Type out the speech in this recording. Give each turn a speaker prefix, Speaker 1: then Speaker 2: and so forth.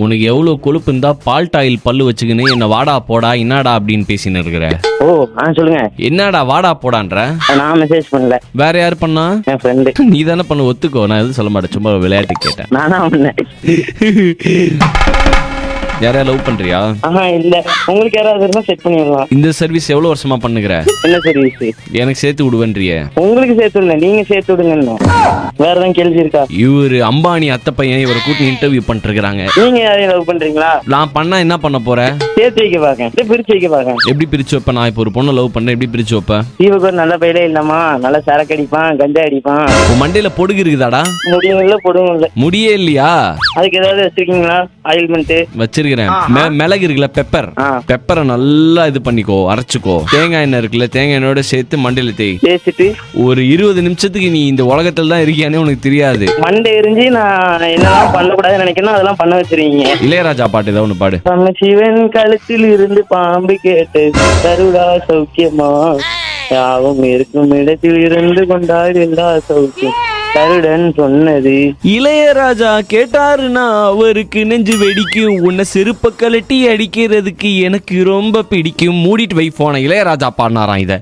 Speaker 1: உனக்கு எவ்வளவு கொழுப்பு இருந்தா பால்டாயில் பல்லு வச்சுக்கின்னு என்ன வாடா போடா என்னடா அப்படின்னு பேசின்னு இருக்கிற.
Speaker 2: ஓ சொல்லுங்க.
Speaker 1: என்னடா வாடா போடான்ற?
Speaker 2: நான் மெசேஜ் பண்ணல.
Speaker 1: வேற யாரு பண்ணா?
Speaker 2: என் ஃப்ரெண்டு.
Speaker 1: நீ தானே பண்ண, ஒத்துக்கோ. நான் எதுவும் சொல்ல மாட்டேன், சும்மா விளையாட்டு கேட்டேன்.
Speaker 2: நானா பண்ணேன்.
Speaker 1: யாரையா லவ் பண்றியா?
Speaker 2: இல்ல. உங்களுக்கு யாராவது இருந்தா செட் பண்ணிடலாம்.
Speaker 1: இந்த சர்வீஸ் எவ்வளவு வருஷமா பண்ணுகிற?
Speaker 2: என்ன சர்வீஸ்?
Speaker 1: எனக்கு சேர்த்து விடுவேன்றிய?
Speaker 2: உங்களுக்கு சேர்த்து விடல, நீங்க சேர்த்து விடுங்க. வேற ஏதாவது கேள்வி இருக்கா?
Speaker 1: இவரு அம்பானி அத்தை பையன் இவரை கூட்டி இன்டர்வியூ பண்ணிட்டு இருக்காங்க.
Speaker 2: நீங்க யாரையும் லவ் பண்றீங்களா?
Speaker 1: நான் பண்ணா என்ன பண்ண போறேன்?
Speaker 2: சேர்த்து வைக்க பாக்க, பிரிச்சு வைக்க பாக்க.
Speaker 1: எப்படி பிரிச்சு வைப்பேன்? நான் இப்போ ஒரு பொண்ணை லவ் பண்ண எப்படி பிரிச்சு வைப்பேன்?
Speaker 2: தீவுக்கு ஒரு நல்ல பையலே இல்லமா, நல்ல சரக்கு அடிப்பான், கஞ்சா அடிப்பான்.
Speaker 1: உன் மண்டையில பொடுகு இருக்குதாடா?
Speaker 2: முடியும் இல்ல, பொடுகும் இல்ல.
Speaker 1: முடியே இல்லையா?
Speaker 2: அதுக்கு ஏதாவது வச்சிருக்கீங்களா? ஆயில்மெண்ட்
Speaker 1: வச்சிருக்கிறேன். மிளகு இருக்குல்ல, பெப்பர். பெப்பரை நல்லா இது பண்ணிக்கோ, அரைச்சுக்கோ. தேங்காய் எண்ணெய் இருக்குல்ல, தேங்காய் எண்ணெயோட சேர்த்து மண்டையில தேய்ச்சிட்டு ஒரு 20 நிமிஷத்துக்கு நீ இந்த உலகத்துல தான் இருக்கியானே உனக்கு தெரியாது. மண்டை எரிஞ்சு நான் என்னெல்லாம் பண்ணக்கூடாதுன்னு நினைக்கணும் அதெல்லாம் பண்ண வச்சிருக்கீங்க. இளையராஜா பாட்டு ஏதாவது ஒண்ணு பாடு. சிவன் கழுத்தில் இருந்து பாம்பு கேட்டு தருடா சௌக்கியமா, யாவும் இருக்கும் இடத்தில் இருந்து கொண்டாடு எல்லா சௌக்கியம் கருடன் சொன்னது. இளையராஜா கேட்டாருன்னா அவருக்கு நெஞ்சு வெடிக்கும். உன்னை செருப்ப கலட்டி அடிக்கிறதுக்கு எனக்கு ரொம்ப பிடிக்கும். மூடிட்டு வை போன. இளையராஜா பாடினாராம் இத.